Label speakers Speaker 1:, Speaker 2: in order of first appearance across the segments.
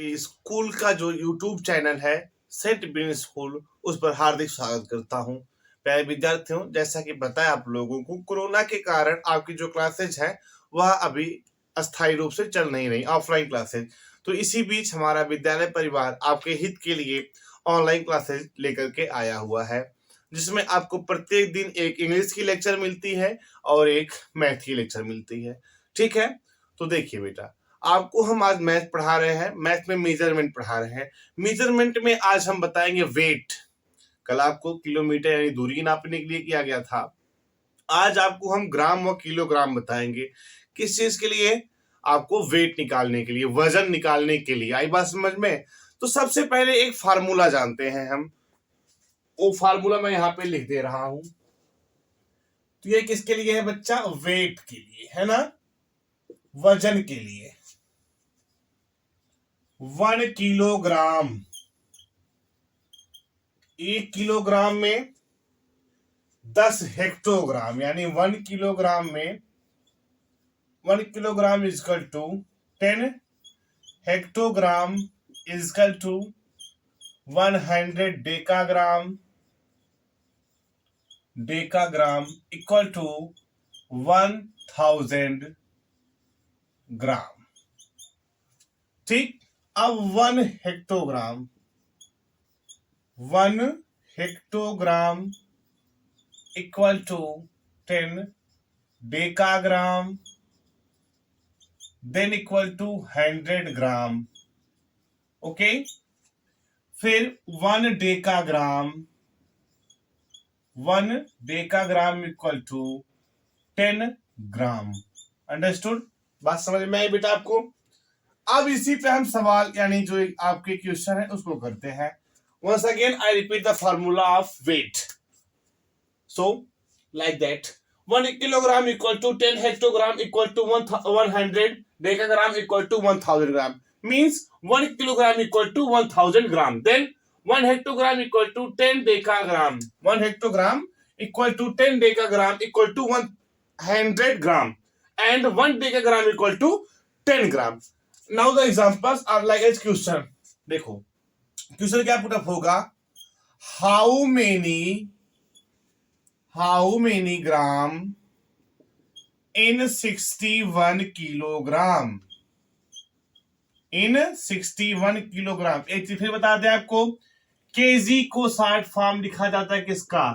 Speaker 1: आपके स्कूल का जो यूट्यूब चैनल है सेंट बीन स्कूल, उस पर हार्दिक स्वागत करता हूं। प्यारे विद्यार्थियों, जैसा कि बताया आप लोगों को, कोरोना के कारण आपकी जो क्लासेज है वह अभी अस्थायी रूप से चल नहीं रही, ऑफलाइन क्लासेज। तो इसी बीच हमारा विद्यालय परिवार आपके हित के लिए ऑनलाइन क्लासेज लेकर के आया हुआ है, जिसमें आपको प्रत्येक दिन एक इंग्लिश की लेक्चर मिलती है और एक मैथ की लेक्चर मिलती है। ठीक है, तो देखिए बेटा, आपको हम आज मैथ पढ़ा रहे हैं। मैथ में मेजरमेंट पढ़ा रहे हैं। मेजरमेंट में आज हम बताएंगे वेट। कल आपको किलोमीटर यानी दूरी नापने के लिए किया गया था। आज आपको हम ग्राम व किलोग्राम बताएंगे। किस चीज के लिए? आपको वेट निकालने के लिए, वजन निकालने के लिए। आई बात समझ में? तो सबसे पहले एक फार्मूला जानते हैं हम। वो फार्मूला मैं यहाँ पे लिख दे रहा हूं। तो ये किसके लिए है बच्चा? वेट के लिए, है ना, वजन के लिए। 1 किलोग्राम, 1 किलोग्राम में 10 हेक्टोग्राम, यानी 1 किलोग्राम में 1 kilogram is equal to 10 hectogram is equal to 100 decagram, decagram equal to 1000 gram. ठीक, अब 1 hectogram, 1 hectogram equal to 10 decagram, then equal to 100 gram. Okay, फिर 1 decagram, 1 decagram equal to 10 gram. Understood? बात समझ में आई बेटा आपको? अब इसी पे हम सवाल यानी जो आपके क्वेश्चन है उसको करते हैं। Once again I repeat the formula of weight. So like that 1 kilogram equal to 10 hectogram equal to 100 decagram equal to 1000 gram, means 1 kilogram equal to 1000 gram. Then 1 hectogram equal to 10 decagram, 1 hectogram equal to 10 decagram equal to 100 gram, and 1 decagram equal to 10 gram. Now the examples are like as question. देखो question क्या put up होगा? how many gram in 61 kilogram, in 61 kilogram. एक चीज फिर बता दें आपको, KG को शॉर्ट फॉर्म लिखा जाता है किसका?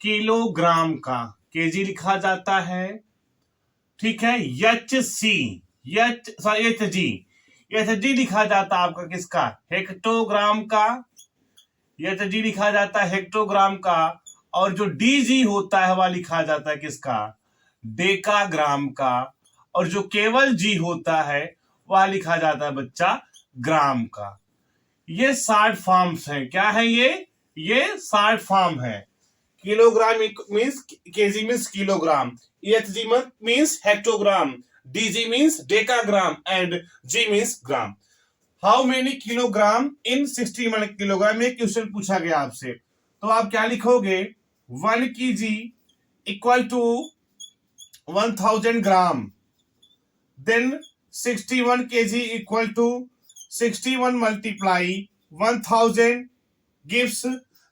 Speaker 1: किलोग्राम का केजी लिखा जाता है। ठीक है, एच जी लिखा जाता है आपका किसका? हेक्टोग्राम का। एच जी लिखा जाता है हेक्टोग्राम का, और जो डीजी होता है वह लिखा जाता है किसका? डेकाग्राम का। और जो केवल जी होता है वह लिखा जाता है बच्चा ग्राम का। ये शॉर्ट फॉर्म्स हैं। क्या है ये शॉर्ट फॉर्म है। Kilogram means KG means kilogram, HG means hectogram, DG means decagram, and G means gram. How many kilogram in 61 kilogram में क्वेश्चन पूछा गया आपसे, तो आप क्या लिखोगे? 1 kg equal to 1000 gram, then 61 kg equal to 61 multiply 1000 gives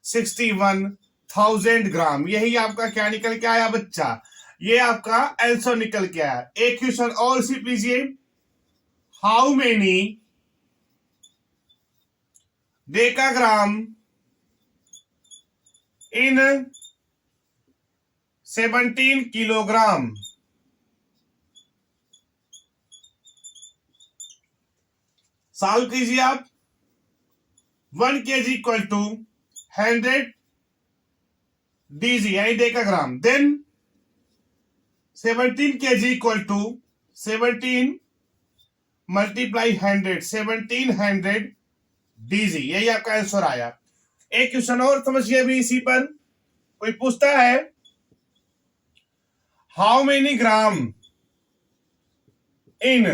Speaker 1: 61,000 gram. यही आपका क्या निकल के आया बच्चा? ये आपका आंसर निकल के आया। एक क्वेश्चन और इसी लीजिए, how many decagram in 17 kilogram. Solve कीजिए आप। 1 kg इक्वल टू 100 डीजी यानी decagram, then 17 kg equal to 17 multiply 100, 1700 DG. यही आपका आंसर आया। एक क्वेश्चन और समझिए अभी इसी पर। कोई पूछता है, how many gram in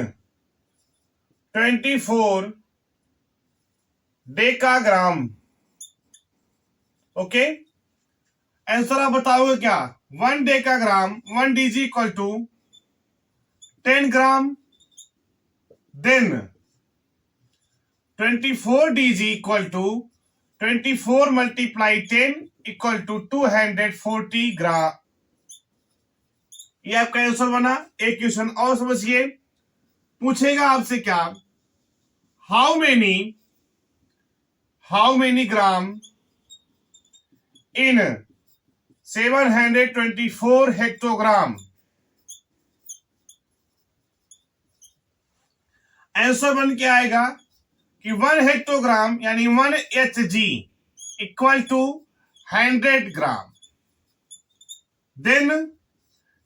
Speaker 1: 24 decagram. Okay, answer आप बताओगे क्या? 1 decagram 1 DG equal to 10 gram, then 24 dg equal to 24 multiply 10 equal to 240 gram. ये आपका आंसर बना। एक क्वेश्चन और समझिए, पूछेगा आपसे क्या, how many gram in 724 hectogram. Answer बन के आएगा कि 1 हेक्टोग्राम यानी 1 Hg equal to 100 gram. Then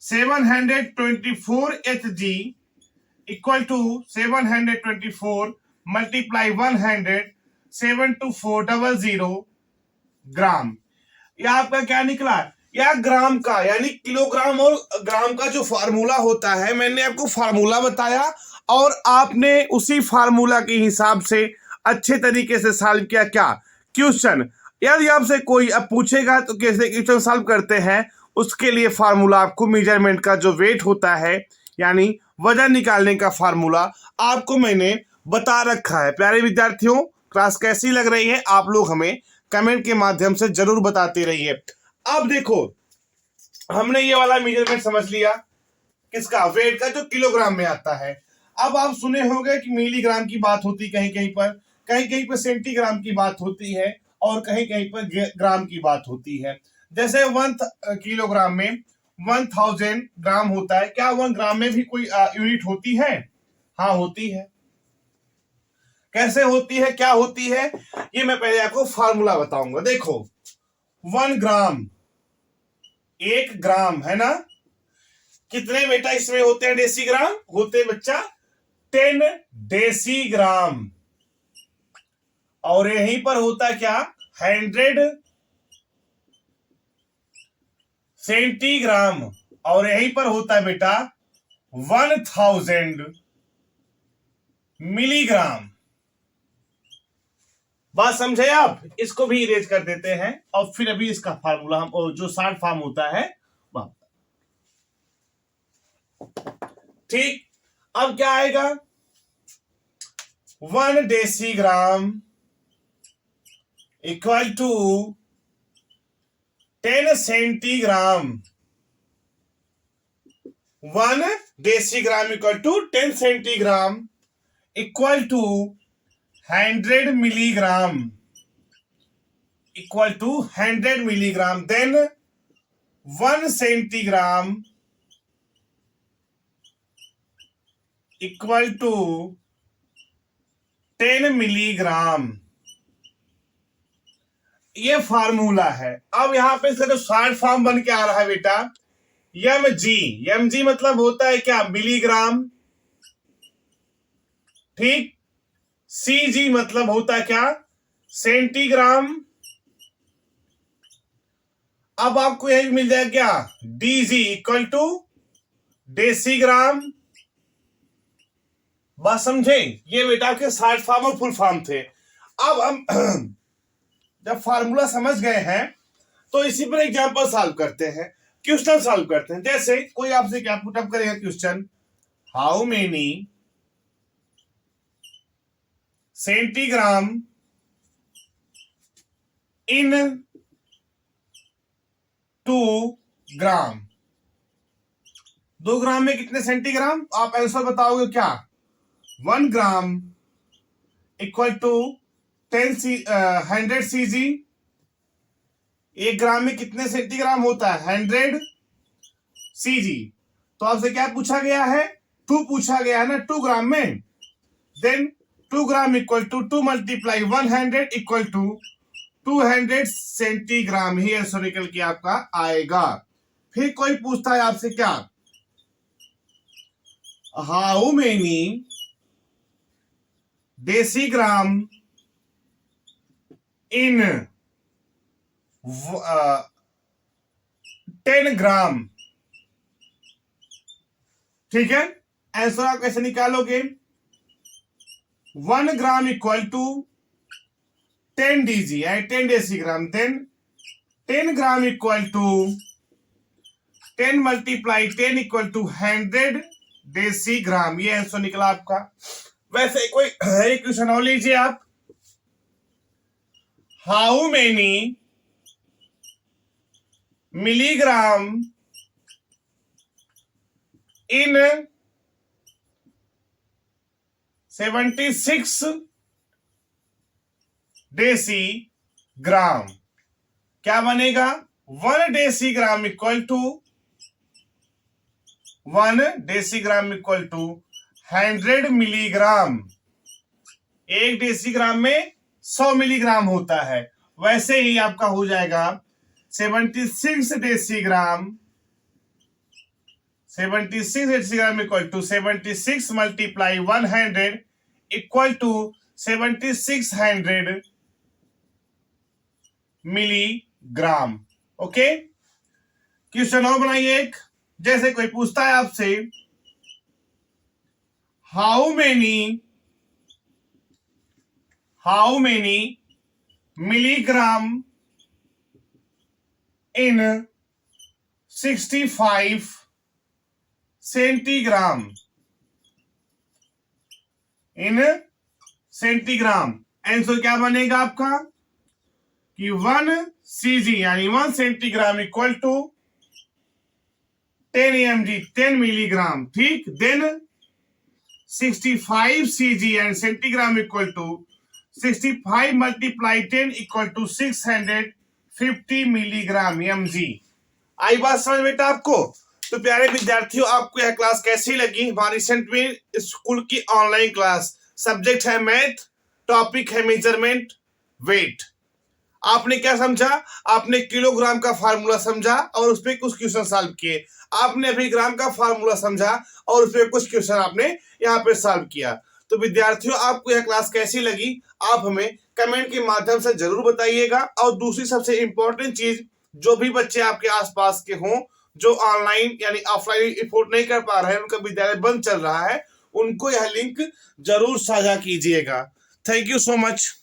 Speaker 1: 724 Hg equal to 724 multiply 100 72400 gram. यह आपका क्या निकला, या ग्राम का यानी किलोग्राम और ग्राम का जो फार्मूला होता है, मैंने आपको फार्मूला बताया और आपने उसी फार्मूला के हिसाब से अच्छे तरीके से सॉल्व किया क्या क्वेश्चन। यदि आपसे कोई अब पूछेगा तो कैसे क्वेश्चन सॉल्व करते हैं, उसके लिए फार्मूला आपको मेजरमेंट का जो वेट होता है यानी वजन निकालने का फार्मूला आपको मैंने बता रखा है। प्यारे विद्यार्थियों, क्लास कैसी लग रही है आप लोग हमें कमेंट के माध्यम से जरूर बताते रहिए। अब देखो, हमने ये वाला मेजरमेंट समझ लिया, किसका, वेट का, जो किलोग्राम में आता है। अब आप सुने होंगे कि मिलीग्राम की बात होती कहीं कहीं पर सेंटीग्राम की बात होती है और कहीं कहीं पर ग्राम की बात होती है। जैसे 1 किलोग्राम में 1000 ग्राम होता है। क्या 1 ग्राम में भी कोई यूनिट होती है? हाँ होती है। कैसे होती है, क्या होती है, ये मैं पहले आपको फार्मूला बताऊंगा। देखो 1 ग्राम, 1 ग्राम है ना, कितने बेटा इसमें होते हैं डेसीग्राम? होते बच्चा 10 डेसीग्राम। और यहीं पर होता क्या, 100 सेंटीग्राम। और यहीं पर होता है बेटा 1000 मिलीग्राम। बात समझे आप? इसको भी इरेज कर देते हैं और फिर अभी इसका फार्मूला हम जो शॉर्ट फॉर्म होता है वह। ठीक, अब क्या आएगा, 1 decigram equal to 10 centigram. 1 decigram equal to 10 centigram equal to 100 milligram, equal to 100 milligram. Then 1 centigram equal to 10 milligram. ये फार्मूला है। अब यहां पे इसका जो शॉर्ट फॉर्म बन के आ रहा है बेटा, mg मतलब होता है क्या, मिलीग्राम। ठीक, cg मतलब होता है क्या, सेंटीग्राम। अब आपको यही मिल जाएगा क्या, dg इक्वल टू डेसीग्राम। बात समझे? ये बेटा आपके शॉर्ट फॉर्म और फुल फॉर्म थे। अब हम जब फार्मूला समझ गए हैं तो इसी पर एग्जांपल सॉल्व करते हैं, क्वेश्चन सॉल्व करते हैं। जैसे कोई आपसे क्या पुटअप करेगा question, how many centigram in 2 gram. 2 gram में कितने सेंटीग्राम? आप आंसर बताओगे क्या, 1 ग्राम इक्वल टू 100 सीजी। 1 ग्राम में कितने सेंटीग्राम होता है, 100 सीजी। तो आपसे क्या पूछा गया है, 2 पूछा गया है ना 2 ग्राम में। Then 2 gram equal to 2 multiply 100 equal to 200 centigram ही आंसर निकल के आपका आएगा। फिर कोई पूछता है आपसे क्या, हाउ मेनी डेसीग्राम इन 10 ग्राम। ठीक है, आंसर आप कैसे निकालोगे, 1 ग्राम इक्वल टू 10 डीजी है 10 decigram. Then 10 gram equal to 10 multiply 10 equal to 100 decigram. ये आंसर निकला आपका। वैसे कोई एक क्वेश्चन और लीजिए आप, how many milligram in 76 decigram. क्या बनेगा? 1 decigram equal to 100 milligram. 1 decigram में 100 मिलीग्राम होता है। वैसे ही आपका हो जाएगा 76 decigram. 76 decigram equal to 76 multiply 100 equal to 7600 milligram. Okay, question और बनाइए एक। जैसे कोई पूछता है आपसे how many milligram in 65 centigram. In centigram answer क्या बनेगा आपका कि 1 cg यानी 1 centigram equal to 10 mg 10 milligram. ठीक, then 65 cg and centigram equal to 65 multiply 10 equal to 650 milligram mg। आई बात समझ बेटा आपको? तो प्यारे विद्यार्थियों, आपको यह क्लास कैसी लगी? हमारी सेंट विन स्कूल की ऑनलाइन क्लास। सब्जेक्ट है मैथ, टॉपिक है मेजरमेंट, वेट। आपने क्या समझा? आपने किलोग्राम का फार्मूला समझा और उस पर कुछ क्वेश्चन सॉल्व किए। आपने अभी ग्राम का फार्मूला समझा और उस पर कुछ क्वेश्चन आपने यहाँ पे सॉल्व किया। तो विद्यार्थियों, आपको यह क्लास कैसी लगी आप हमें कमेंट के माध्यम से जरूर बताइएगा। और दूसरी सबसे इंपॉर्टेंट चीज, जो भी बच्चे आपके आसपास के हों जो ऑनलाइन यानी ऑफलाइन रिपोर्ट नहीं कर पा रहे हैं, उनका विद्यालय बंद चल रहा है, उनको यह लिंक जरूर साझा कीजिएगा। Thank you so much.